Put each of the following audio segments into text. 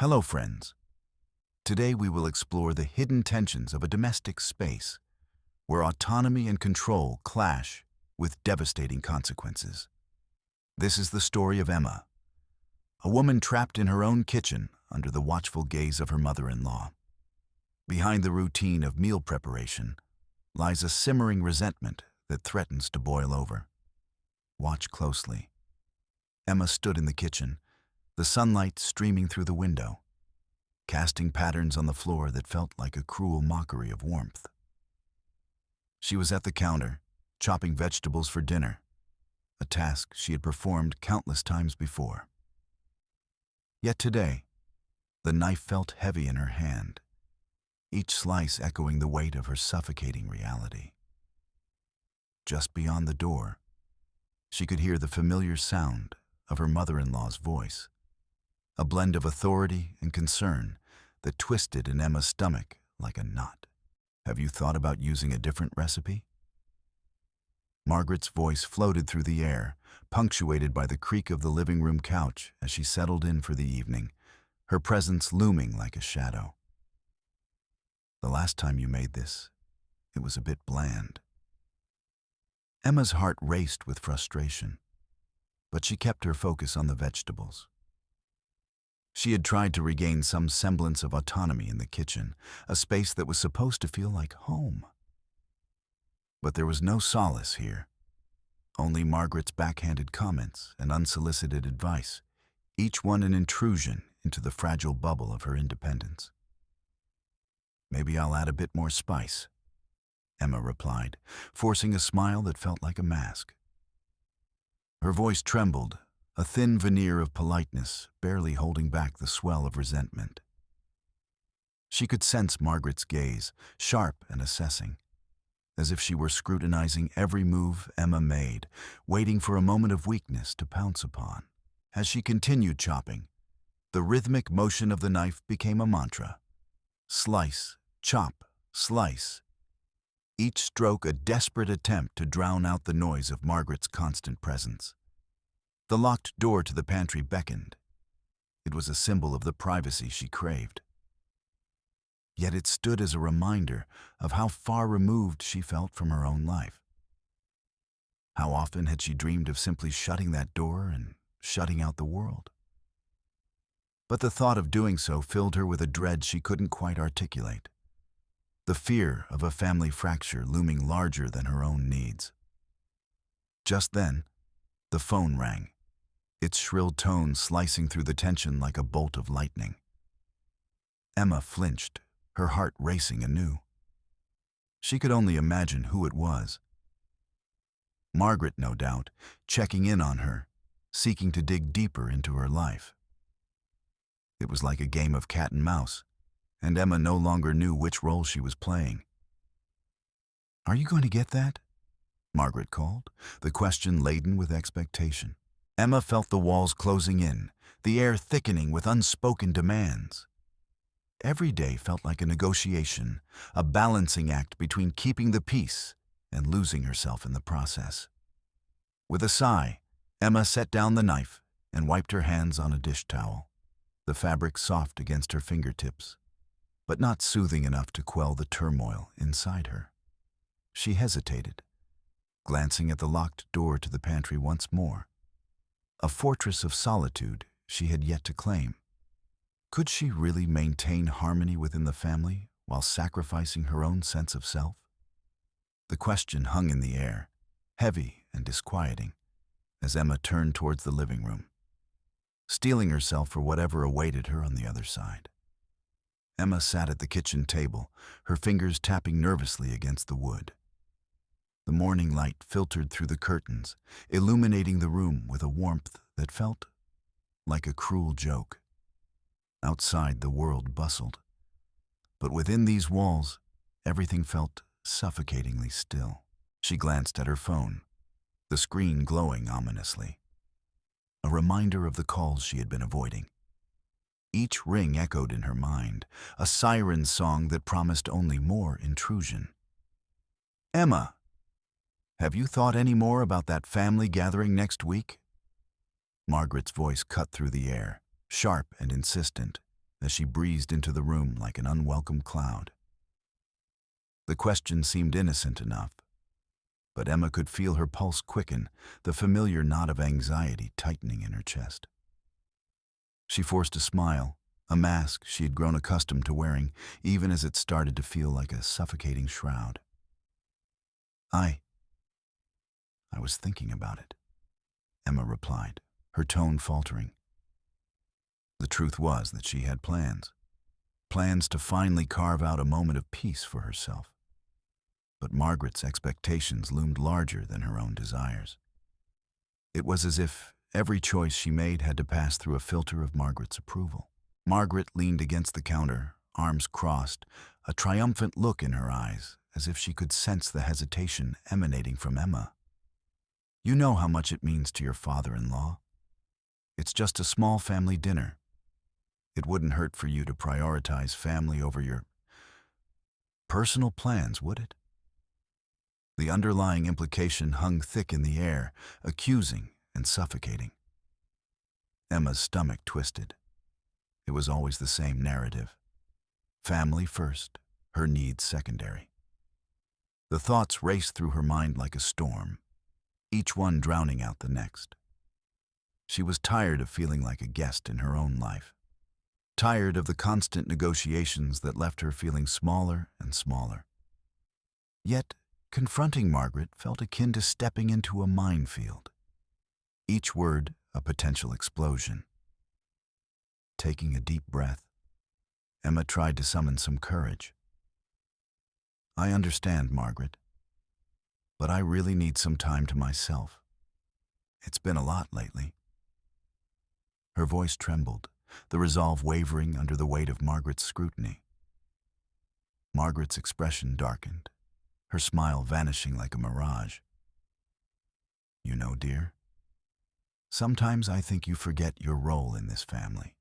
Hello, friends. Today we will explore the hidden tensions of a domestic space where autonomy and control clash with devastating consequences. This is the story of Emma, a woman trapped in her own kitchen under the watchful gaze of her mother-in-law. Behind the routine of meal preparation lies a simmering resentment that threatens to boil over. Watch closely. Emma stood in the kitchen, the sunlight streaming through the window, casting patterns on the floor that felt like a cruel mockery of warmth. She was at the counter, chopping vegetables for dinner, a task she had performed countless times before. Yet today, the knife felt heavy in her hand, each slice echoing the weight of her suffocating reality. Just beyond the door, she could hear the familiar sound of her mother-in-law's voice, a blend of authority and concern that twisted in Emma's stomach like a knot. Have you thought about using a different recipe? Margaret's voice floated through the air, punctuated by the creak of the living room couch as she settled in for the evening, her presence looming like a shadow. The last time you made this, it was a bit bland. Emma's heart raced with frustration, but she kept her focus on the vegetables. She had tried to regain some semblance of autonomy in the kitchen, a space that was supposed to feel like home. But there was no solace here, only Margaret's backhanded comments and unsolicited advice, each one an intrusion into the fragile bubble of her independence. "Maybe I'll add a bit more spice," Emma replied, forcing a smile that felt like a mask. Her voice trembled, a thin veneer of politeness barely holding back the swell of resentment. She could sense Margaret's gaze, sharp and assessing, as if she were scrutinizing every move Emma made, waiting for a moment of weakness to pounce upon. As she continued chopping, the rhythmic motion of the knife became a mantra. Slice, chop, slice. Each stroke a desperate attempt to drown out the noise of Margaret's constant presence. The locked door to the pantry beckoned. It was a symbol of the privacy she craved. Yet it stood as a reminder of how far removed she felt from her own life. How often had she dreamed of simply shutting that door and shutting out the world? But the thought of doing so filled her with a dread she couldn't quite articulate, the fear of a family fracture looming larger than her own needs. Just then, the phone rang, its shrill tone slicing through the tension like a bolt of lightning. Emma flinched, her heart racing anew. She could only imagine who it was. Margaret, no doubt, checking in on her, seeking to dig deeper into her life. It was like a game of cat and mouse, and Emma no longer knew which role she was playing. "Are you going to get that?" Margaret called, the question laden with expectation. Emma felt the walls closing in, the air thickening with unspoken demands. Every day felt like a negotiation, a balancing act between keeping the peace and losing herself in the process. With a sigh, Emma set down the knife and wiped her hands on a dish towel, the fabric soft against her fingertips, but not soothing enough to quell the turmoil inside her. She hesitated, glancing at the locked door to the pantry once more, a fortress of solitude she had yet to claim. Could she really maintain harmony within the family while sacrificing her own sense of self? The question hung in the air, heavy and disquieting, as Emma turned towards the living room, steeling herself for whatever awaited her on the other side. Emma sat at the kitchen table, her fingers tapping nervously against the wood. The morning light filtered through the curtains, illuminating the room with a warmth that felt like a cruel joke. Outside, the world bustled, but within these walls, everything felt suffocatingly still. She glanced at her phone, the screen glowing ominously, a reminder of the calls she had been avoiding. Each ring echoed in her mind, a siren song that promised only more intrusion. "Emma, have you thought any more about that family gathering next week?" Margaret's voice cut through the air, sharp and insistent, as she breezed into the room like an unwelcome cloud. The question seemed innocent enough, but Emma could feel her pulse quicken, the familiar knot of anxiety tightening in her chest. She forced a smile, a mask she had grown accustomed to wearing, even as it started to feel like a suffocating shroud. I was thinking about it, Emma replied, her tone faltering. The truth was that she had plans to finally carve out a moment of peace for herself. But Margaret's expectations loomed larger than her own desires. It was as if every choice she made had to pass through a filter of Margaret's approval. Margaret leaned against the counter, arms crossed, a triumphant look in her eyes, as if she could sense the hesitation emanating from Emma. You know how much it means to your father-in-law. It's just a small family dinner. It wouldn't hurt for you to prioritize family over your personal plans, would it? The underlying implication hung thick in the air, accusing and suffocating. Emma's stomach twisted. It was always the same narrative. Family first, her needs secondary. The thoughts raced through her mind like a storm, each one drowning out the next. She was tired of feeling like a guest in her own life, tired of the constant negotiations that left her feeling smaller and smaller. Yet, confronting Margaret felt akin to stepping into a minefield. Each word a potential explosion. Taking a deep breath, Emma tried to summon some courage. I understand, Margaret, but I really need some time to myself. It's been a lot lately. Her voice trembled, the resolve wavering under the weight of Margaret's scrutiny. Margaret's expression darkened, her smile vanishing like a mirage. You know, dear, sometimes I think you forget your role in this family.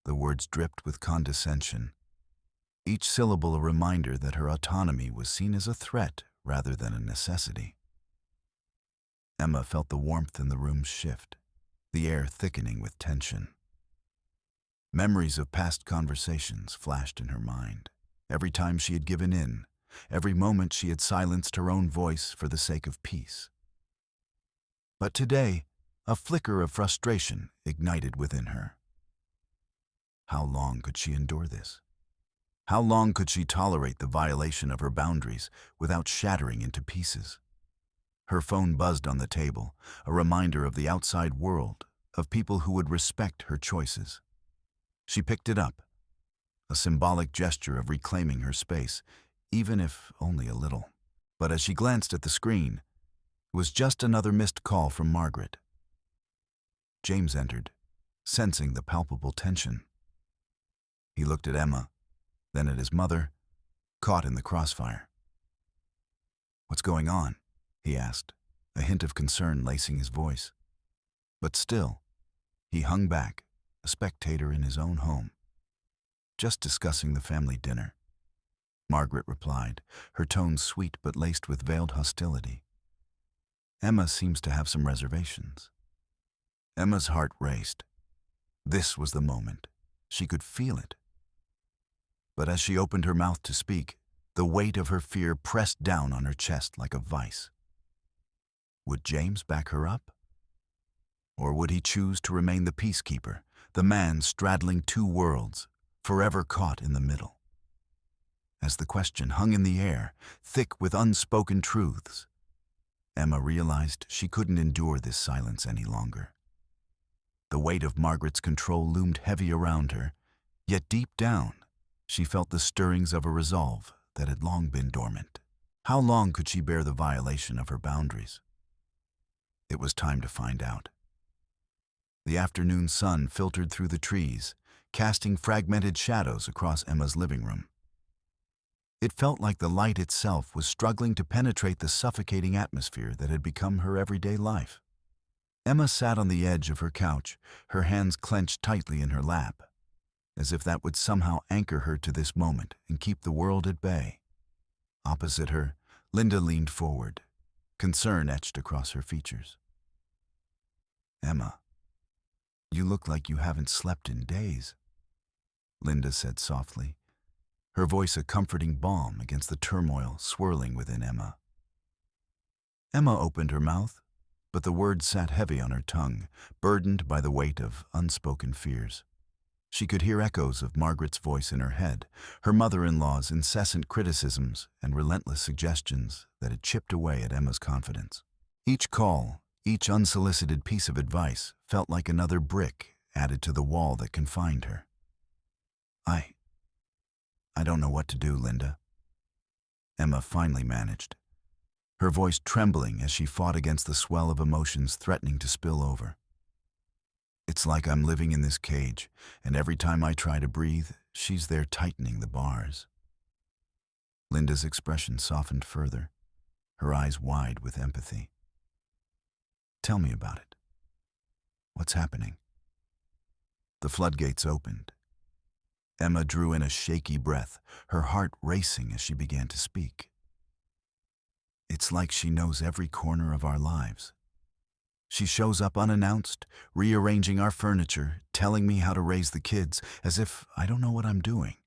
The words dripped with condescension, each syllable a reminder that her autonomy was seen as a threat rather than a necessity. Emma felt the warmth in the room shift, the air thickening with tension. Memories of past conversations flashed in her mind. Every time she had given in, every moment she had silenced her own voice for the sake of peace. But today, a flicker of frustration ignited within her. How long could she endure this? How long could she tolerate the violation of her boundaries without shattering into pieces? Her phone buzzed on the table, a reminder of the outside world, of people who would respect her choices. She picked it up, a symbolic gesture of reclaiming her space, even if only a little. But as she glanced at the screen, it was just another missed call from Margaret. James entered, sensing the palpable tension. He looked at Emma, then at his mother, caught in the crossfire. What's going on? He asked, a hint of concern lacing his voice. But still, he hung back, a spectator in his own home. Just discussing the family dinner, Margaret replied, her tone sweet but laced with veiled hostility. Emma seems to have some reservations. Emma's heart raced. This was the moment. She could feel it. But as she opened her mouth to speak, the weight of her fear pressed down on her chest like a vice. Would James back her up? Or would he choose to remain the peacekeeper, the man straddling two worlds, forever caught in the middle? As the question hung in the air, thick with unspoken truths, Emma realized she couldn't endure this silence any longer. The weight of Margaret's control loomed heavy around her, yet deep down, she felt the stirrings of a resolve that had long been dormant. How long could she bear the violation of her boundaries? It was time to find out. The afternoon sun filtered through the trees, casting fragmented shadows across Emma's living room. It felt like the light itself was struggling to penetrate the suffocating atmosphere that had become her everyday life. Emma sat on the edge of her couch, her hands clenched tightly in her lap, as if that would somehow anchor her to this moment and keep the world at bay. Opposite her, Linda leaned forward, concern etched across her features. Emma, you look like you haven't slept in days. Linda said softly, her voice a comforting balm against the turmoil swirling within Emma. Emma opened her mouth, but the words sat heavy on her tongue, burdened by the weight of unspoken fears. She could hear echoes of Margaret's voice in her head, her mother-in-law's incessant criticisms and relentless suggestions that had chipped away at Emma's confidence. Each call, each unsolicited piece of advice felt like another brick added to the wall that confined her. I don't know what to do, Linda. Emma finally managed, her voice trembling as she fought against the swell of emotions threatening to spill over. It's like I'm living in this cage, and every time I try to breathe, she's there tightening the bars. Linda's expression softened further, her eyes wide with empathy. Tell me about it. What's happening? The floodgates opened. Emma drew in a shaky breath, her heart racing as she began to speak. It's like she knows every corner of our lives. She shows up unannounced, rearranging our furniture, telling me how to raise the kids, as if I don't know what I'm doing.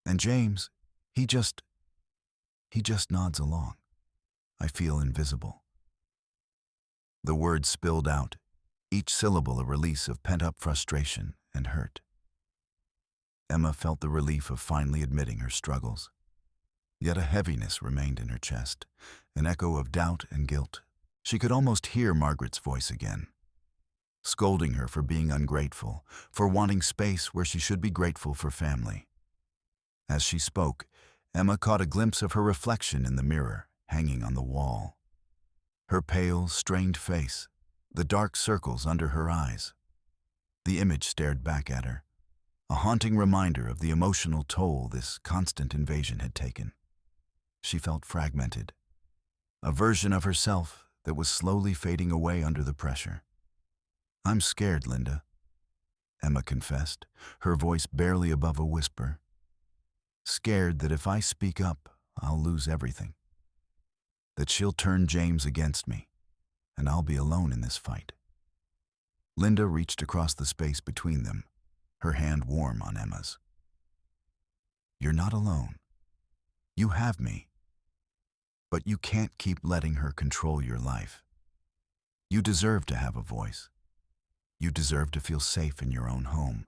And James, he just nods along. I feel invisible. The words spilled out, each syllable a release of pent-up frustration and hurt. Emma felt the relief of finally admitting her struggles. Yet a heaviness remained in her chest, an echo of doubt and guilt. She could almost hear Margaret's voice again, scolding her for being ungrateful, for wanting space where she should be grateful for family. As she spoke, Emma caught a glimpse of her reflection in the mirror hanging on the wall. Her pale, strained face, the dark circles under her eyes. The image stared back at her, a haunting reminder of the emotional toll this constant invasion had taken. She felt fragmented, a version of herself that was slowly fading away under the pressure. I'm scared, Linda, Emma confessed, her voice barely above a whisper. Scared that if I speak up, I'll lose everything. That she'll turn James against me, and I'll be alone in this fight. Linda reached across the space between them, her hand warm on Emma's. You're not alone. You have me. But you can't keep letting her control your life. You deserve to have a voice. You deserve to feel safe in your own home.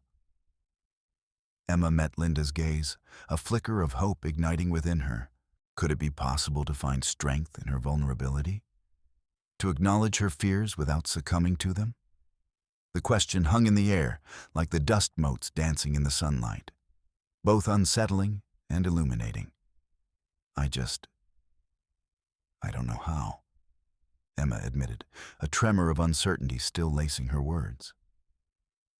Emma met Linda's gaze, a flicker of hope igniting within her. Could it be possible to find strength in her vulnerability? To acknowledge her fears without succumbing to them? The question hung in the air, like the dust motes dancing in the sunlight, both unsettling and illuminating. I don't know how, Emma admitted, a tremor of uncertainty still lacing her words.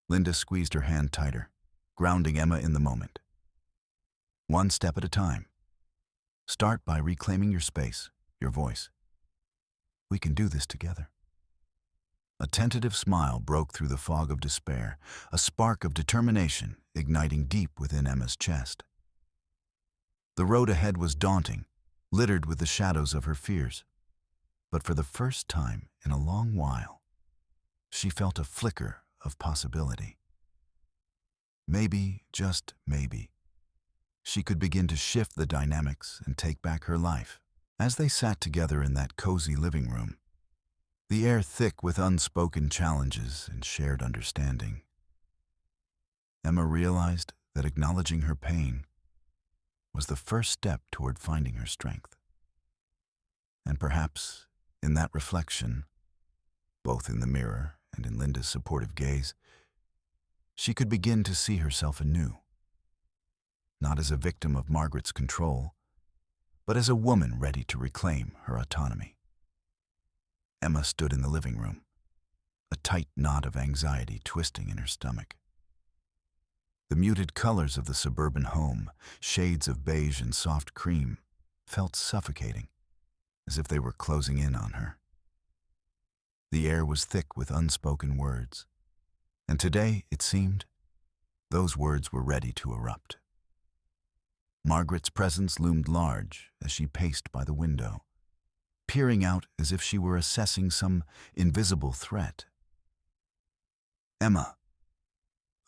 Linda squeezed her hand tighter, grounding Emma in the moment. One step at a time. Start by reclaiming your space, your voice. We can do this together. A tentative smile broke through the fog of despair, a spark of determination igniting deep within Emma's chest. The road ahead was daunting, littered with the shadows of her fears. But for the first time in a long while, she felt a flicker of possibility. Maybe, just maybe, she could begin to shift the dynamics and take back her life. As they sat together in that cozy living room, the air thick with unspoken challenges and shared understanding, Emma realized that acknowledging her pain was the first step toward finding her strength. And perhaps, in that reflection, both in the mirror and in Linda's supportive gaze, she could begin to see herself anew, not as a victim of Margaret's control, but as a woman ready to reclaim her autonomy. Emma stood in the living room, a tight knot of anxiety twisting in her stomach. The muted colors of the suburban home, shades of beige and soft cream, felt suffocating, as if they were closing in on her. The air was thick with unspoken words, and today, it seemed, those words were ready to erupt. Margaret's presence loomed large as she paced by the window, peering out as if she were assessing some invisible threat. Emma,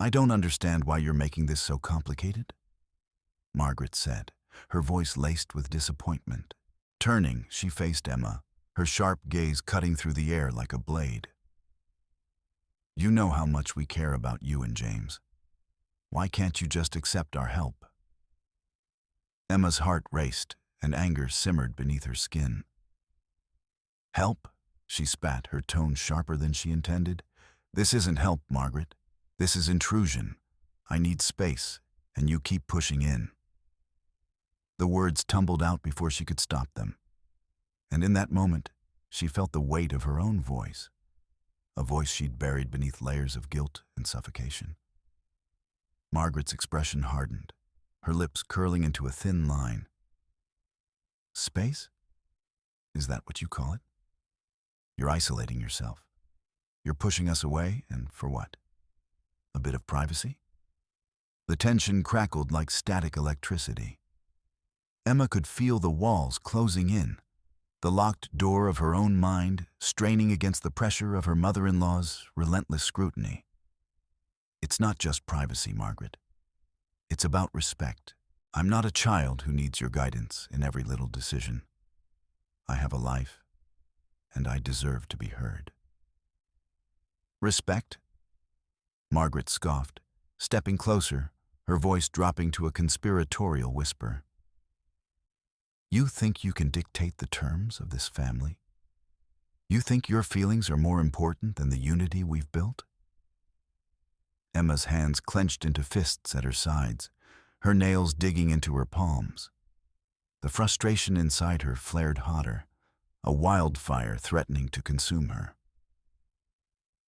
I don't understand why you're making this so complicated, Margaret said, her voice laced with disappointment. Turning, she faced Emma, her sharp gaze cutting through the air like a blade. You know how much we care about you and James. Why can't you just accept our help? Emma's heart raced, and anger simmered beneath her skin. Help? She spat, her tone sharper than she intended. This isn't help, Margaret. This is intrusion. I need space, and you keep pushing in. The words tumbled out before she could stop them. And in that moment, she felt the weight of her own voice, a voice she'd buried beneath layers of guilt and suffocation. Margaret's expression hardened, her lips curling into a thin line. Space? Is that what you call it? You're isolating yourself. You're pushing us away, and for what? A bit of privacy? The tension crackled like static electricity. Emma could feel the walls closing in, the locked door of her own mind straining against the pressure of her mother-in-law's relentless scrutiny. It's not just privacy, Margaret. It's about respect. I'm not a child who needs your guidance in every little decision. I have a life, and I deserve to be heard. Respect? Margaret scoffed, stepping closer, her voice dropping to a conspiratorial whisper. You think you can dictate the terms of this family? You think your feelings are more important than the unity we've built? Emma's hands clenched into fists at her sides, her nails digging into her palms. The frustration inside her flared hotter, a wildfire threatening to consume her.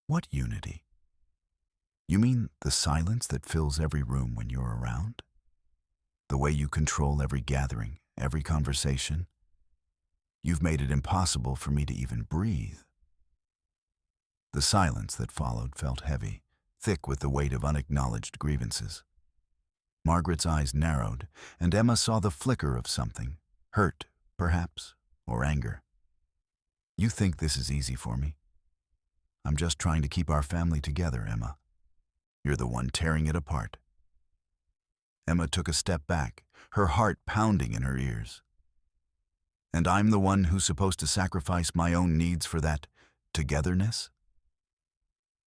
What unity? You mean the silence that fills every room when you're around? The way you control every gathering, every conversation? You've made it impossible for me to even breathe. The silence that followed felt heavy, thick with the weight of unacknowledged grievances. Margaret's eyes narrowed, and Emma saw the flicker of something, hurt, perhaps, or anger. You think this is easy for me? I'm just trying to keep our family together, Emma. You're the one tearing it apart. Emma took a step back, her heart pounding in her ears. And I'm the one who's supposed to sacrifice my own needs for that togetherness?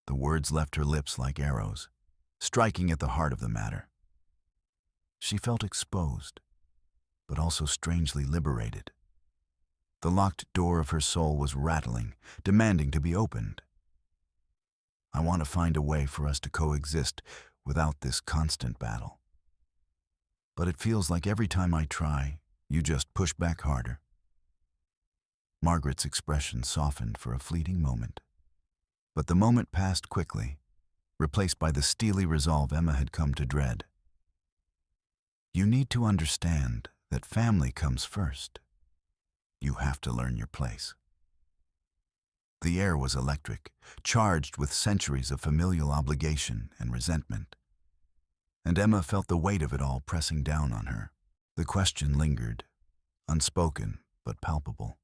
The words left her lips like arrows, striking at the heart of the matter. She felt exposed, but also strangely liberated. The locked door of her soul was rattling, demanding to be opened. I want to find a way for us to coexist without this constant battle. But it feels like every time I try, you just push back harder. Margaret's expression softened for a fleeting moment. But the moment passed quickly, replaced by the steely resolve Emma had come to dread. You need to understand that family comes first. You have to learn your place. The air was electric, charged with centuries of familial obligation and resentment. And Emma felt the weight of it all pressing down on her. The question lingered, unspoken but palpable.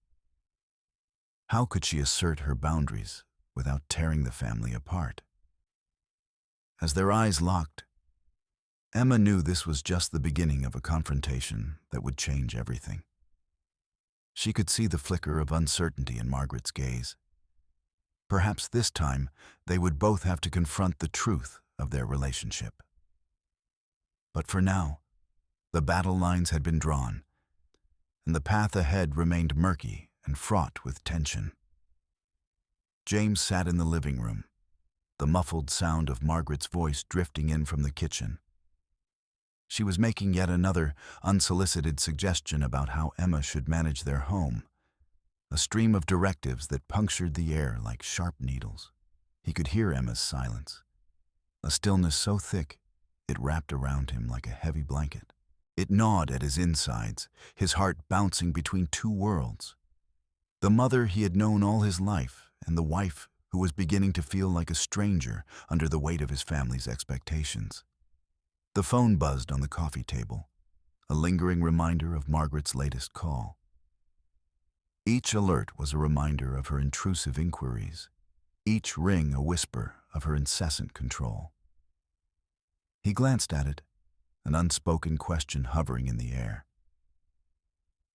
How could she assert her boundaries without tearing the family apart? As their eyes locked, Emma knew this was just the beginning of a confrontation that would change everything. She could see the flicker of uncertainty in Margaret's gaze. Perhaps this time they would both have to confront the truth of their relationship. But for now, the battle lines had been drawn, and the path ahead remained murky and fraught with tension. James sat in the living room, the muffled sound of Margaret's voice drifting in from the kitchen. She was making yet another unsolicited suggestion about how Emma should manage their home, a stream of directives that punctured the air like sharp needles. He could hear Emma's silence, a stillness so thick it wrapped around him like a heavy blanket. It gnawed at his insides, his heart bouncing between two worlds. The mother he had known all his life, and the wife who was beginning to feel like a stranger under the weight of his family's expectations. The phone buzzed on the coffee table, a lingering reminder of Margaret's latest call. Each alert was a reminder of her intrusive inquiries, each ring a whisper of her incessant control. He glanced at it, an unspoken question hovering in the air.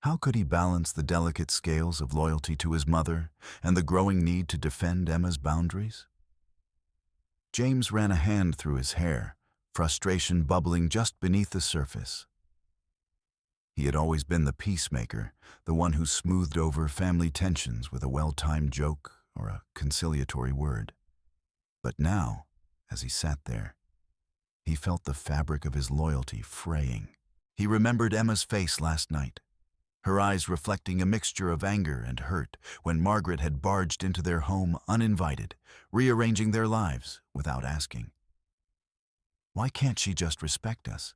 How could he balance the delicate scales of loyalty to his mother and the growing need to defend Emma's boundaries? James ran a hand through his hair, frustration bubbling just beneath the surface. He had always been the peacemaker, the one who smoothed over family tensions with a well-timed joke or a conciliatory word. But now, as he sat there, he felt the fabric of his loyalty fraying. He remembered Emma's face last night, her eyes reflecting a mixture of anger and hurt when Margaret had barged into their home uninvited, rearranging their lives without asking. "Why can't she just respect us?"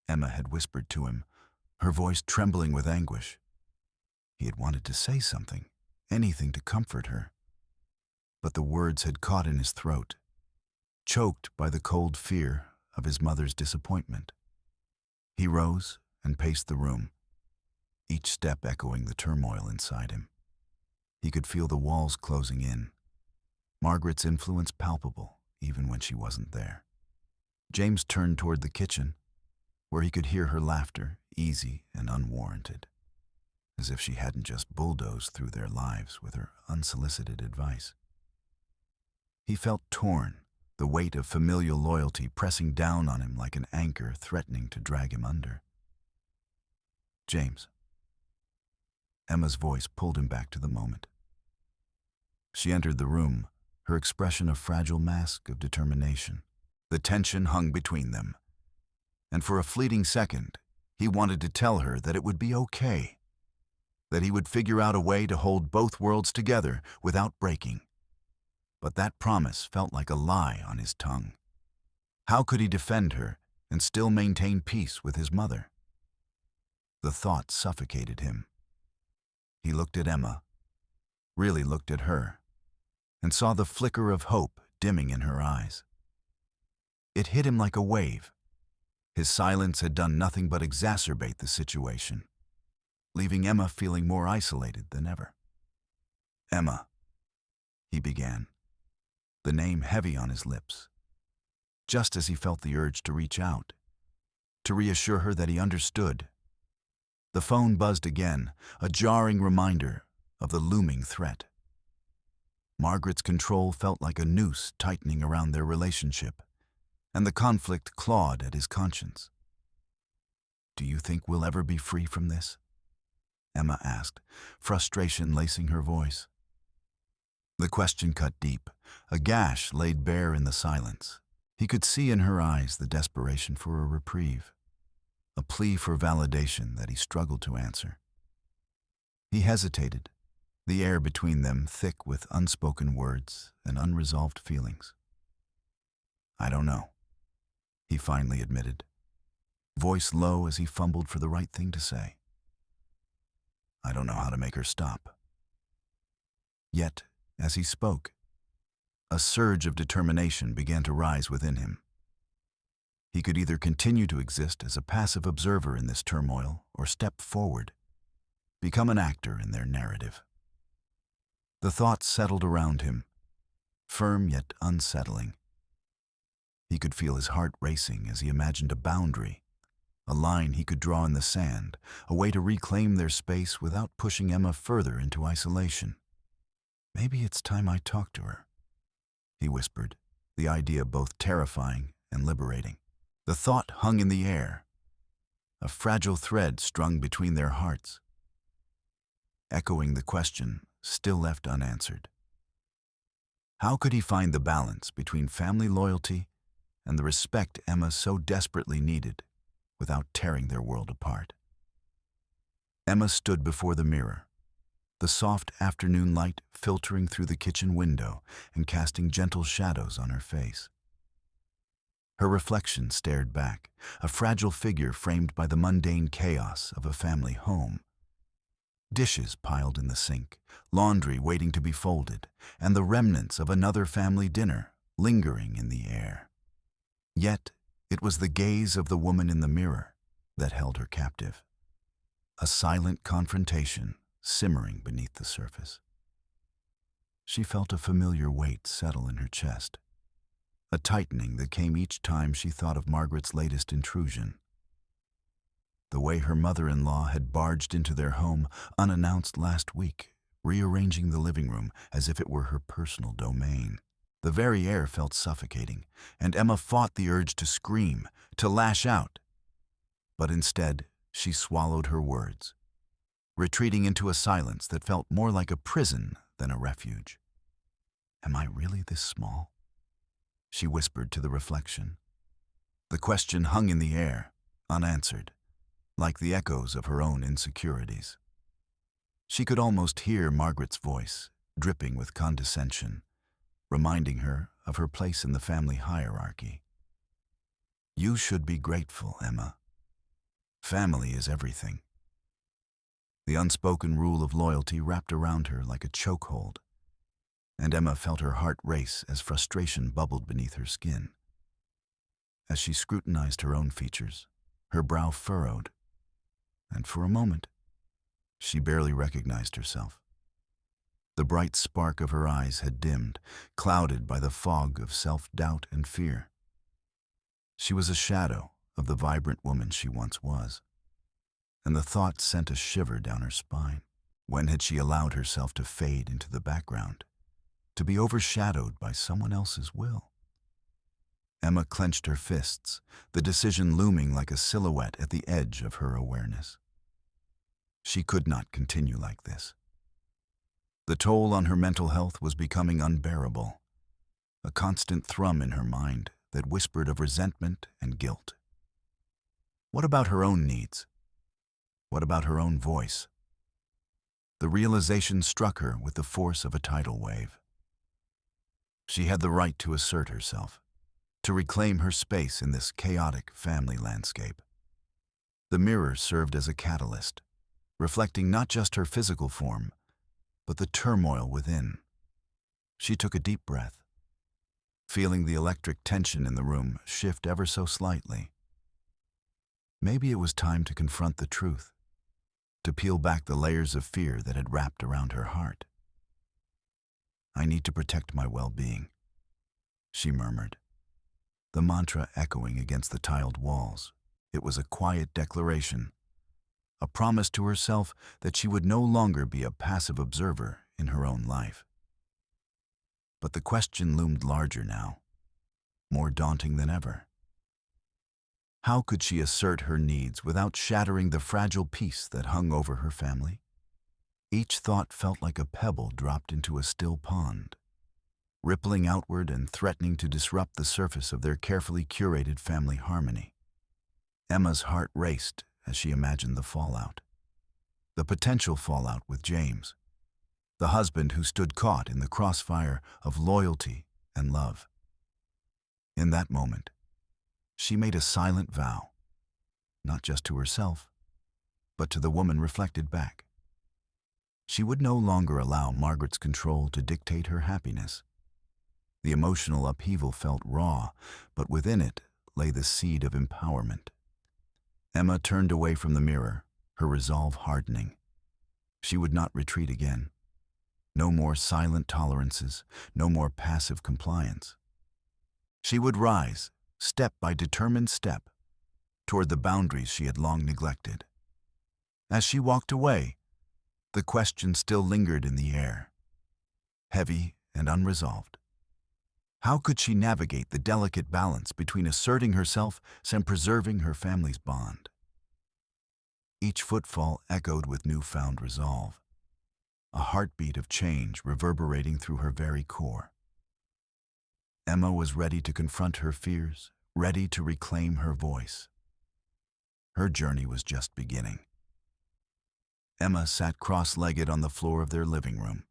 Emma had whispered to him, her voice trembling with anguish. He had wanted to say something, anything to comfort her. But the words had caught in his throat, choked by the cold fear of his mother's disappointment. He rose and paced the room, each step echoing the turmoil inside him. He could feel the walls closing in, Margaret's influence palpable even when she wasn't there. James turned toward the kitchen, where he could hear her laughter, easy and unwarranted, as if she hadn't just bulldozed through their lives with her unsolicited advice. He felt torn, the weight of familial loyalty pressing down on him like an anchor threatening to drag him under. "James." Emma's voice pulled him back to the moment. She entered the room, her expression a fragile mask of determination. The tension hung between them, and for a fleeting second, he wanted to tell her that it would be okay, that he would figure out a way to hold both worlds together without breaking. But that promise felt like a lie on his tongue. How could he defend her and still maintain peace with his mother? The thought suffocated him. He looked at Emma, really looked at her, and saw the flicker of hope dimming in her eyes. It hit him like a wave. His silence had done nothing but exacerbate the situation, leaving Emma feeling more isolated than ever. "Emma," he began, the name heavy on his lips, just as he felt the urge to reach out, to reassure her that he understood. The phone buzzed again, a jarring reminder of the looming threat. Margaret's control felt like a noose tightening around their relationship, and the conflict clawed at his conscience. "Do you think we'll ever be free from this?" Emma asked, frustration lacing her voice. The question cut deep, a gash laid bare in the silence. He could see in her eyes the desperation for a reprieve, a plea for validation that he struggled to answer. He hesitated, the air between them thick with unspoken words and unresolved feelings. "I don't know," he finally admitted, voice low as he fumbled for the right thing to say. "I don't know how to make her stop." Yet, as he spoke, a surge of determination began to rise within him. He could either continue to exist as a passive observer in this turmoil or step forward, become an actor in their narrative. The thoughts settled around him, firm yet unsettling. He could feel his heart racing as he imagined a boundary, a line he could draw in the sand, a way to reclaim their space without pushing Emma further into isolation. "Maybe it's time I talk to her," he whispered, the idea both terrifying and liberating. The thought hung in the air, a fragile thread strung between their hearts, echoing the question still left unanswered. How could he find the balance between family loyalty and the respect Emma so desperately needed without tearing their world apart? Emma stood before the mirror, the soft afternoon light filtering through the kitchen window and casting gentle shadows on her face. Her reflection stared back, a fragile figure framed by the mundane chaos of a family home. Dishes piled in the sink, laundry waiting to be folded, and the remnants of another family dinner lingering in the air. Yet, it was the gaze of the woman in the mirror that held her captive, a silent confrontation simmering beneath the surface. She felt a familiar weight settle in her chest, a tightening that came each time she thought of Margaret's latest intrusion. The way her mother-in-law had barged into their home unannounced last week, rearranging the living room as if it were her personal domain. The very air felt suffocating, and Emma fought the urge to scream, to lash out. But instead, she swallowed her words, retreating into a silence that felt more like a prison than a refuge. "Am I really this small?" she whispered to the reflection. The question hung in the air, unanswered, like the echoes of her own insecurities. She could almost hear Margaret's voice, dripping with condescension, reminding her of her place in the family hierarchy. "You should be grateful, Emma. Family is everything." The unspoken rule of loyalty wrapped around her like a chokehold, and Emma felt her heart race as frustration bubbled beneath her skin. As she scrutinized her own features, her brow furrowed, and for a moment, she barely recognized herself. The bright spark of her eyes had dimmed, clouded by the fog of self-doubt and fear. She was a shadow of the vibrant woman she once was, and the thought sent a shiver down her spine. When had she allowed herself to fade into the background, to be overshadowed by someone else's will? Emma clenched her fists, the decision looming like a silhouette at the edge of her awareness. She could not continue like this. The toll on her mental health was becoming unbearable, a constant thrum in her mind that whispered of resentment and guilt. What about her own needs? What about her own voice? The realization struck her with the force of a tidal wave. She had the right to assert herself, to reclaim her space in this chaotic family landscape. The mirror served as a catalyst, reflecting not just her physical form, but the turmoil within. She took a deep breath, feeling the electric tension in the room shift ever so slightly. Maybe it was time to confront the truth, to peel back the layers of fear that had wrapped around her heart. "I need to protect my well-being," she murmured, the mantra echoing against the tiled walls. It was a quiet declaration, a promise to herself that she would no longer be a passive observer in her own life. But the question loomed larger now, more daunting than ever. How could she assert her needs without shattering the fragile peace that hung over her family? Each thought felt like a pebble dropped into a still pond, rippling outward and threatening to disrupt the surface of their carefully curated family harmony. Emma's heart raced as she imagined the fallout. The potential fallout with James, the husband who stood caught in the crossfire of loyalty and love. In that moment, she made a silent vow, not just to herself, but to the woman reflected back. She would no longer allow Margaret's control to dictate her happiness. The emotional upheaval felt raw, but within it lay the seed of empowerment. Emma turned away from the mirror, her resolve hardening. She would not retreat again. No more silent tolerances, no more passive compliance. She would rise, step by determined step, toward the boundaries she had long neglected. As she walked away, the question still lingered in the air, heavy and unresolved. How could she navigate the delicate balance between asserting herself and preserving her family's bond? Each footfall echoed with newfound resolve, a heartbeat of change reverberating through her very core. Emma was ready to confront her fears, ready to reclaim her voice. Her journey was just beginning. Emma sat cross-legged on the floor of their living room,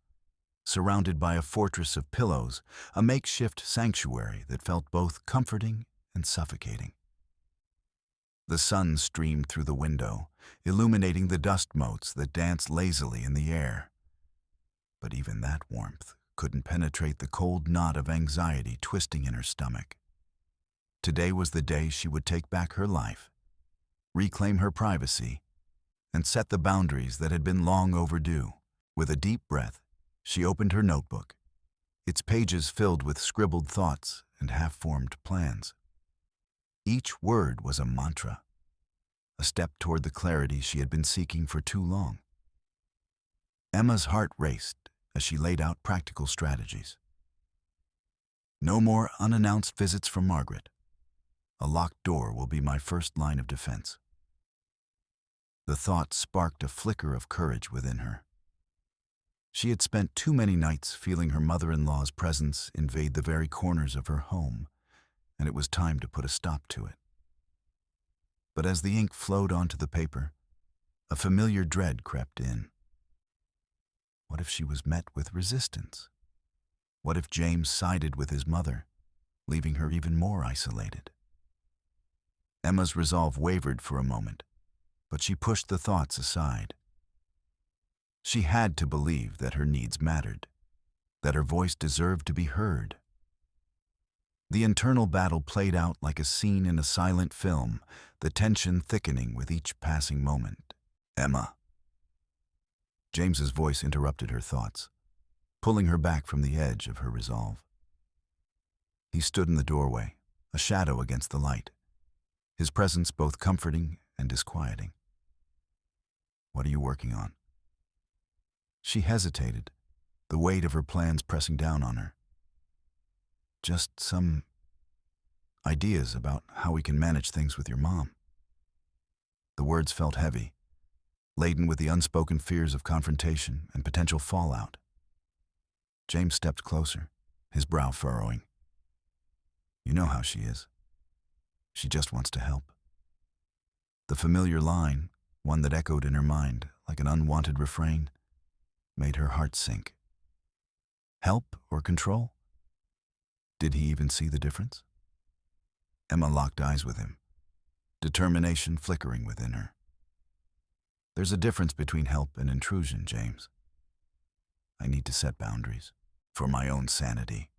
surrounded by a fortress of pillows, a makeshift sanctuary that felt both comforting and suffocating. The sun streamed through the window, illuminating the dust motes that danced lazily in the air. But even that warmth couldn't penetrate the cold knot of anxiety twisting in her stomach. Today was the day she would take back her life, reclaim her privacy, and set the boundaries that had been long overdue. With a deep breath, she opened her notebook, its pages filled with scribbled thoughts and half-formed plans. Each word was a mantra, a step toward the clarity she had been seeking for too long. Emma's heart raced as she laid out practical strategies. No more unannounced visits from Margaret. A locked door will be my first line of defense. The thought sparked a flicker of courage within her. She had spent too many nights feeling her mother-in-law's presence invade the very corners of her home, and it was time to put a stop to it. But as the ink flowed onto the paper, a familiar dread crept in. What if she was met with resistance? What if James sided with his mother, leaving her even more isolated? Emma's resolve wavered for a moment, but she pushed the thoughts aside. She had to believe that her needs mattered, that her voice deserved to be heard. The internal battle played out like a scene in a silent film, the tension thickening with each passing moment. Emma. James's voice interrupted her thoughts, pulling her back from the edge of her resolve. He stood in the doorway, a shadow against the light, his presence both comforting and disquieting. What are you working on? She hesitated, the weight of her plans pressing down on her. Just some ideas about how we can manage things with your mom. The words felt heavy, laden with the unspoken fears of confrontation and potential fallout. James stepped closer, his brow furrowing. You know how she is. She just wants to help. The familiar line, one that echoed in her mind like an unwanted refrain, made her heart sink. Help or control? Did he even see the difference? Emma locked eyes with him, determination flickering within her. There's a difference between help and intrusion, James. I need to set boundaries, for my own sanity.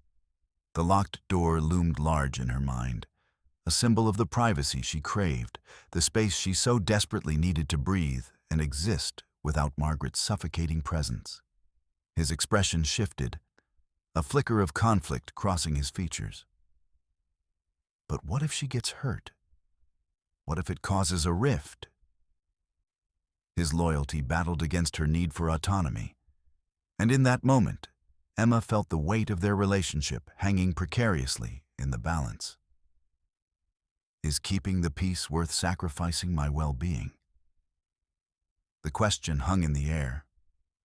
The locked door loomed large in her mind, a symbol of the privacy she craved, the space she so desperately needed to breathe and exist without Margaret's suffocating presence. His expression shifted, a flicker of conflict crossing his features. But what if she gets hurt? What if it causes a rift? His loyalty battled against her need for autonomy, and in that moment, Emma felt the weight of their relationship hanging precariously in the balance. Is keeping the peace worth sacrificing my well-being? The question hung in the air,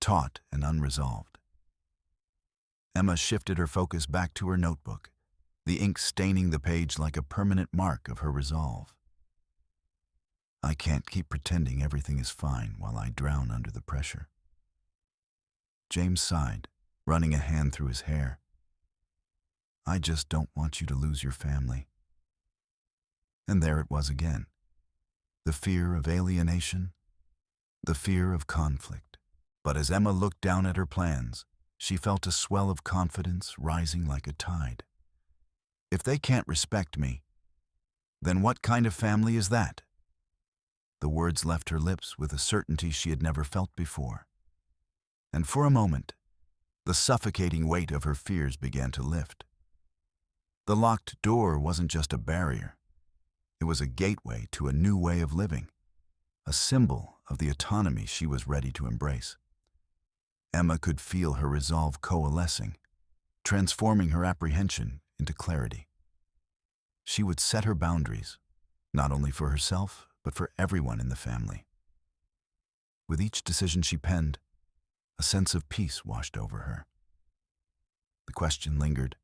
taut and unresolved. Emma shifted her focus back to her notebook, the ink staining the page like a permanent mark of her resolve. I can't keep pretending everything is fine while I drown under the pressure. James sighed, running a hand through his hair. I just don't want you to lose your family. And there it was again. The fear of alienation, the fear of conflict. But as Emma looked down at her plans, she felt a swell of confidence rising like a tide. If they can't respect me, then what kind of family is that? The words left her lips with a certainty she had never felt before. And for a moment, the suffocating weight of her fears began to lift. The locked door wasn't just a barrier. It was a gateway to a new way of living, a symbol of the autonomy she was ready to embrace. Emma could feel her resolve coalescing, transforming her apprehension into clarity. She would set her boundaries, not only for herself, but for everyone in the family. With each decision she penned, a sense of peace washed over her. The question lingered,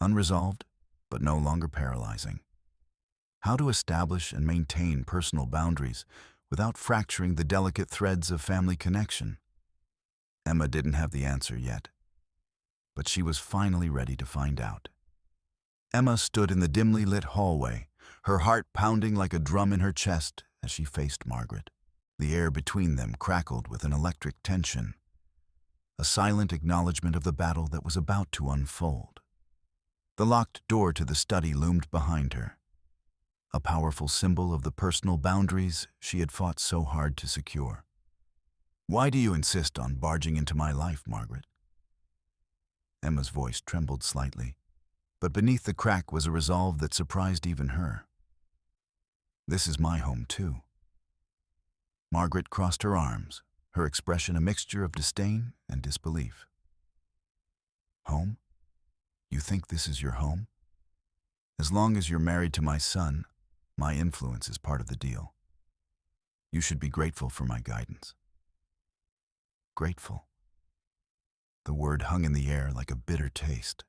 unresolved, but no longer paralyzing. How to establish and maintain personal boundaries without fracturing the delicate threads of family connection? Emma didn't have the answer yet, but she was finally ready to find out. Emma stood in the dimly lit hallway, her heart pounding like a drum in her chest as she faced Margaret. The air between them crackled with an electric tension, a silent acknowledgement of the battle that was about to unfold. The locked door to the study loomed behind her, a powerful symbol of the personal boundaries she had fought so hard to secure. Why do you insist on barging into my life, Margaret? Emma's voice trembled slightly, But beneath the crack was a resolve that surprised even her. This is my home, too. Margaret crossed her arms, her expression a mixture of disdain and disbelief. Home? You think this is your home? As long as you're married to my son, my influence is part of the deal. You should be grateful for my guidance. Grateful. The word hung in the air like a bitter taste.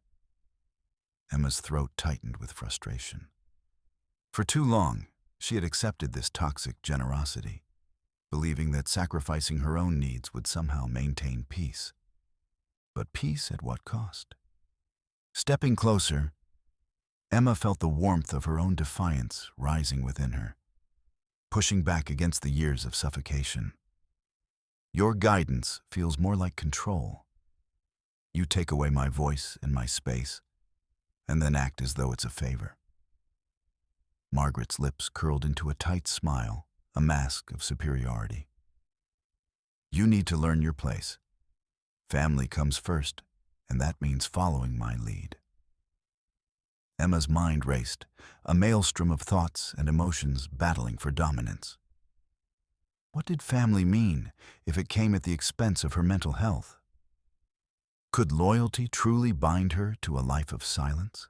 Emma's throat tightened with frustration. For too long, she had accepted this toxic generosity, believing that sacrificing her own needs would somehow maintain peace. But peace at what cost? Stepping closer, Emma felt the warmth of her own defiance rising within her, pushing back against the years of suffocation. Your guidance feels more like control. You take away my voice and my space, and then act as though it's a favor. Margaret's lips curled into a tight smile, a mask of superiority. You need to learn your place. Family comes first, and that means following my lead. Emma's mind raced, a maelstrom of thoughts and emotions battling for dominance. What did family mean if it came at the expense of her mental health? Could loyalty truly bind her to a life of silence?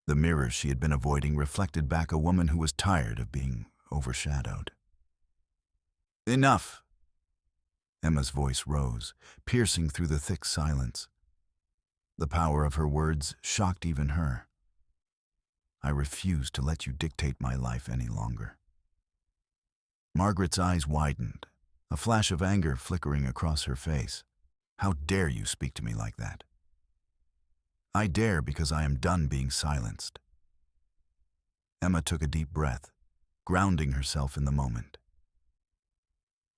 The mirror she had been avoiding reflected back a woman who was tired of being overshadowed. Enough! Emma's voice rose, piercing through the thick silence. The power of her words shocked even her. I refuse to let you dictate my life any longer. Margaret's eyes widened, a flash of anger flickering across her face. How dare you speak to me like that? I dare because I am done being silenced. Emma took a deep breath, grounding herself in the moment.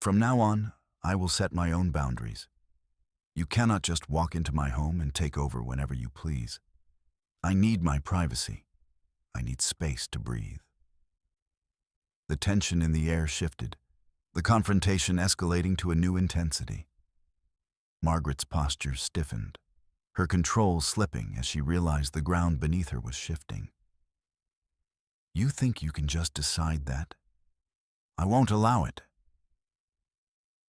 From now on, I will set my own boundaries. You cannot just walk into my home and take over whenever you please. I need my privacy. I need space to breathe. The tension in the air shifted, the confrontation escalating to a new intensity. Margaret's posture stiffened, her control slipping as she realized the ground beneath her was shifting. You think you can just decide that? I won't allow it.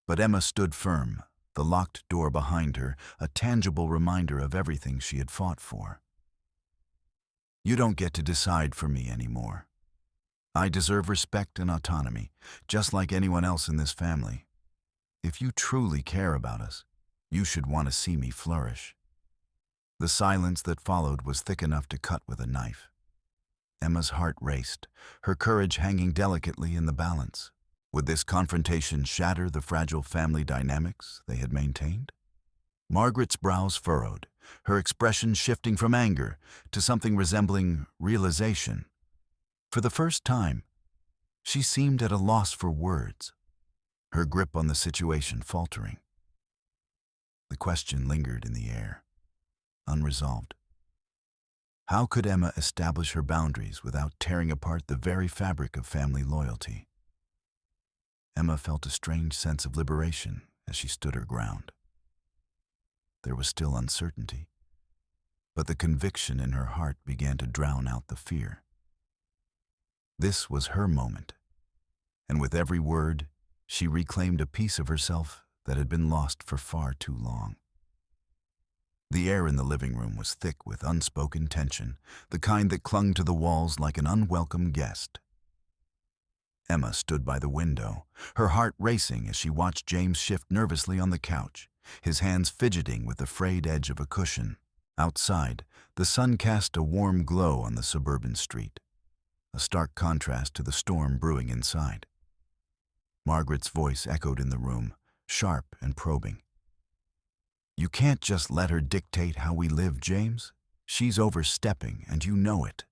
But Emma stood firm, the locked door behind her, a tangible reminder of everything she had fought for. You don't get to decide for me anymore. I deserve respect and autonomy, just like anyone else in this family. If you truly care about us, you should want to see me flourish. The silence that followed was thick enough to cut with a knife. Emma's heart raced, her courage hanging delicately in the balance. Would this confrontation shatter the fragile family dynamics they had maintained? Margaret's brows furrowed, her expression shifting from anger to something resembling realization. For the first time, she seemed at a loss for words, her grip on the situation faltering. The question lingered in the air, unresolved. How could Emma establish her boundaries without tearing apart the very fabric of family loyalty? Emma felt a strange sense of liberation as she stood her ground. There was still uncertainty, but the conviction in her heart began to drown out the fear. This was her moment, and with every word, she reclaimed a piece of herself that had been lost for far too long. The air in the living room was thick with unspoken tension, the kind that clung to the walls like an unwelcome guest. Emma stood by the window, her heart racing as she watched James shift nervously on the couch, his hands fidgeting with the frayed edge of a cushion. Outside, the sun cast a warm glow on the suburban street, a stark contrast to the storm brewing inside. Margaret's voice echoed in the room, sharp and probing. You can't just let her dictate how we live, James. She's overstepping, and you know it.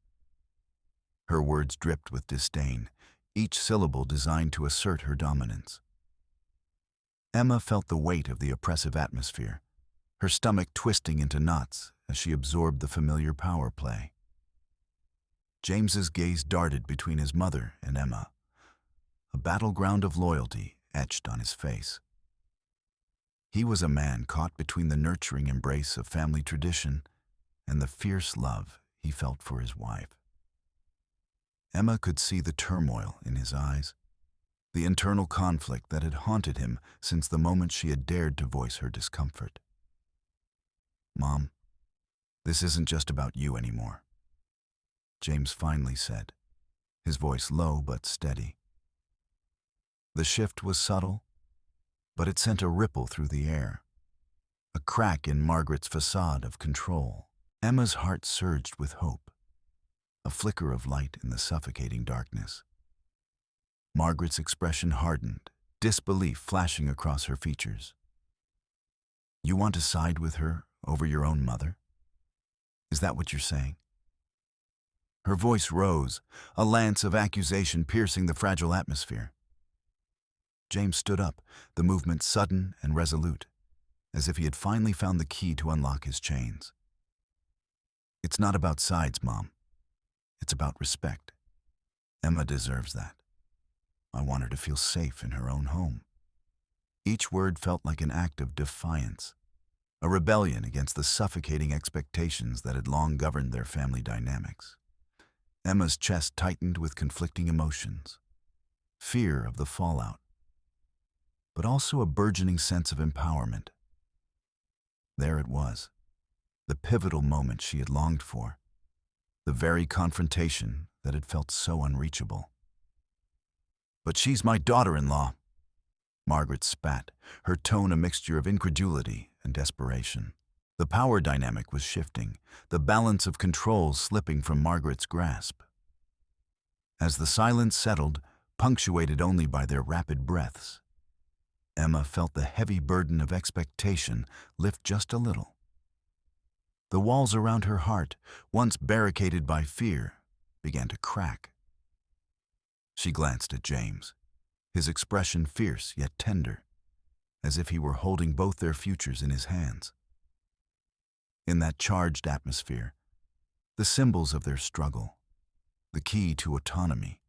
Her words dripped with disdain, each syllable designed to assert her dominance. Emma felt the weight of the oppressive atmosphere, her stomach twisting into knots as she absorbed the familiar power play. James's gaze darted between his mother and Emma, a battleground of loyalty etched on his face. He was a man caught between the nurturing embrace of family tradition and the fierce love he felt for his wife. Emma could see the turmoil in his eyes, the internal conflict that had haunted him since the moment she had dared to voice her discomfort. "Mom, this isn't just about you anymore," James finally said, his voice low but steady. The shift was subtle, but it sent a ripple through the air, a crack in Margaret's facade of control. Emma's heart surged with hope, a flicker of light in the suffocating darkness. Margaret's expression hardened, disbelief flashing across her features. "You want to side with her over your own mother? Is that what you're saying?" Her voice rose, a lance of accusation piercing the fragile atmosphere. James stood up, the movement sudden and resolute, as if he had finally found the key to unlock his chains. "It's not about sides, Mom. It's about respect. Emma deserves that. I want her to feel safe in her own home." Each word felt like an act of defiance, a rebellion against the suffocating expectations that had long governed their family dynamics. Emma's chest tightened with conflicting emotions, fear of the fallout, but also a burgeoning sense of empowerment. There it was, the pivotal moment she had longed for, the very confrontation that had felt so unreachable. "But she's my daughter-in-law," Margaret spat, her tone a mixture of incredulity and desperation. The power dynamic was shifting, the balance of control slipping from Margaret's grasp. As the silence settled, punctuated only by their rapid breaths, Emma felt the heavy burden of expectation lift just a little. The walls around her heart, once barricaded by fear, began to crack. She glanced at James, his expression fierce yet tender, as if he were holding both their futures in his hands. In that charged atmosphere, the symbols of their struggle, the key to autonomy,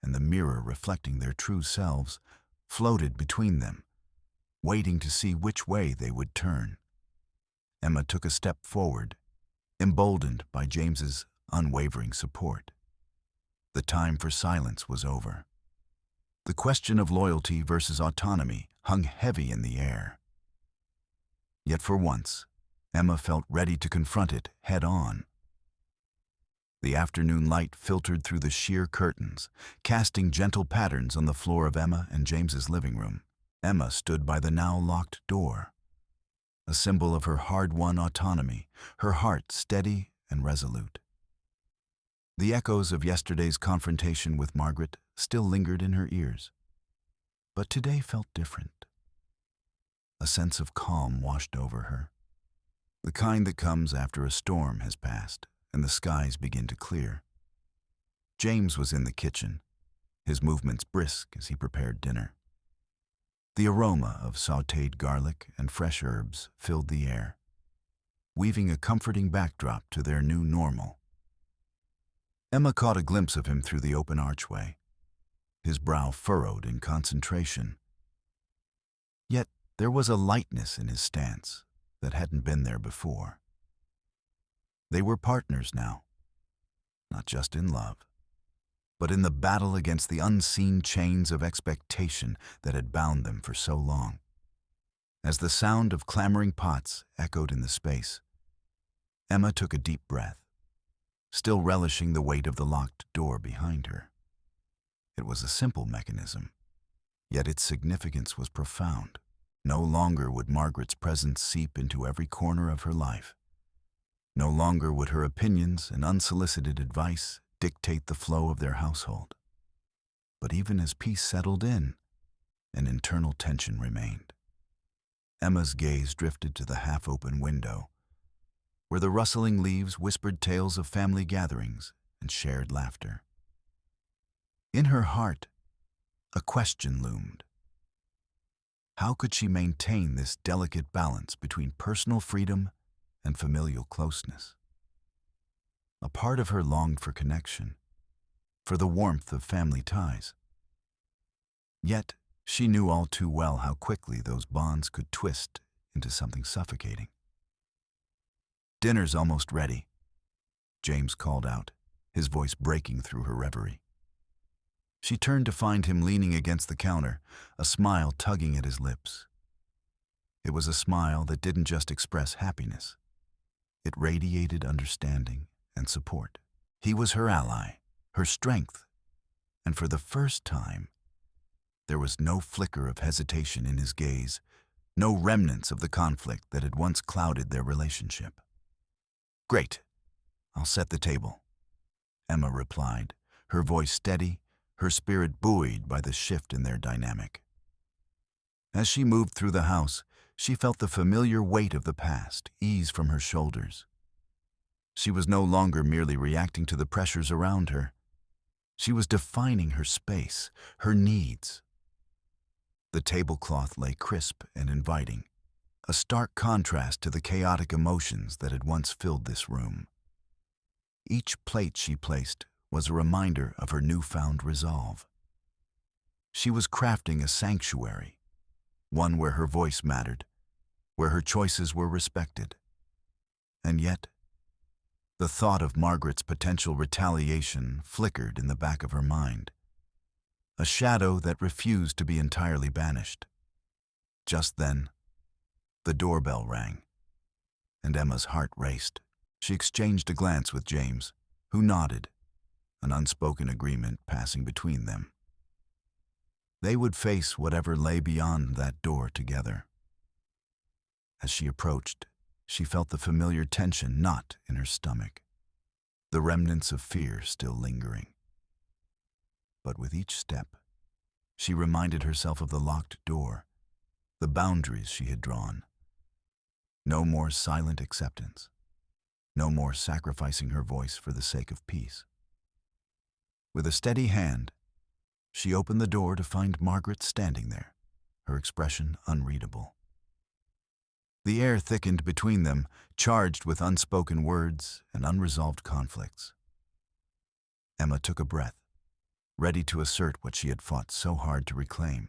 and the mirror reflecting their true selves, floated between them, waiting to see which way they would turn. Emma took a step forward, emboldened by James's unwavering support. The time for silence was over. The question of loyalty versus autonomy hung heavy in the air. Yet for once, Emma felt ready to confront it head-on. The afternoon light filtered through the sheer curtains, casting gentle patterns on the floor of Emma and James's living room. Emma stood by the now locked door, a symbol of her hard-won autonomy, her heart steady and resolute. The echoes of yesterday's confrontation with Margaret still lingered in her ears, but today felt different. A sense of calm washed over her, the kind that comes after a storm has passed and the skies begin to clear. James was in the kitchen, his movements brisk as he prepared dinner. The aroma of sautéed garlic and fresh herbs filled the air, weaving a comforting backdrop to their new normal. Emma caught a glimpse of him through the open archway, his brow furrowed in concentration. Yet there was a lightness in his stance that hadn't been there before. They were partners now, not just in love, but in the battle against the unseen chains of expectation that had bound them for so long. As the sound of clamoring pots echoed in the space, Emma took a deep breath, still relishing the weight of the locked door behind her. It was a simple mechanism, yet its significance was profound. No longer would Margaret's presence seep into every corner of her life. No longer would her opinions and unsolicited advice dictate the flow of their household. But even as peace settled in, an internal tension remained. Emma's gaze drifted to the half-open window, where the rustling leaves whispered tales of family gatherings and shared laughter. In her heart, a question loomed. How could she maintain this delicate balance between personal freedom and familial closeness? A part of her longed for connection, for the warmth of family ties. Yet, she knew all too well how quickly those bonds could twist into something suffocating. "Dinner's almost ready," James called out, his voice breaking through her reverie. She turned to find him leaning against the counter, a smile tugging at his lips. It was a smile that didn't just express happiness. It radiated understanding and support. He was her ally, her strength, and for the first time, there was no flicker of hesitation in his gaze, no remnants of the conflict that had once clouded their relationship. "Great. I'll set the table," Emma replied, her voice steady, her spirit buoyed by the shift in their dynamic. As she moved through the house, she felt the familiar weight of the past ease from her shoulders. She was no longer merely reacting to the pressures around her. She was defining her space, her needs. The tablecloth lay crisp and inviting, a stark contrast to the chaotic emotions that had once filled this room. Each plate she placed was a reminder of her newfound resolve. She was crafting a sanctuary, one where her voice mattered, where her choices were respected. And yet, the thought of Margaret's potential retaliation flickered in the back of her mind, a shadow that refused to be entirely banished. Just then, the doorbell rang, and Emma's heart raced. She exchanged a glance with James, who nodded, an unspoken agreement passing between them. They would face whatever lay beyond that door together. As she approached, she felt the familiar tension knot in her stomach, the remnants of fear still lingering. But with each step, she reminded herself of the locked door, the boundaries she had drawn. No more silent acceptance, no more sacrificing her voice for the sake of peace. With a steady hand, she opened the door to find Margaret standing there, her expression unreadable. The air thickened between them, charged with unspoken words and unresolved conflicts. Emma took a breath, ready to assert what she had fought so hard to reclaim.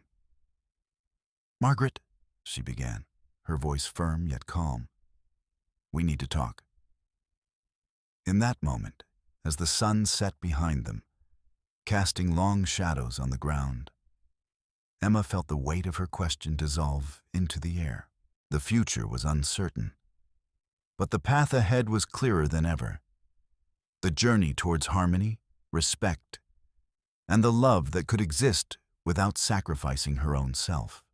"Margaret," she began, her voice firm yet calm, "we need to talk." In that moment, as the sun set behind them, casting long shadows on the ground, Emma felt the weight of her question dissolve into the air. The future was uncertain, but the path ahead was clearer than ever. The journey towards harmony, respect, and the love that could exist without sacrificing her own self.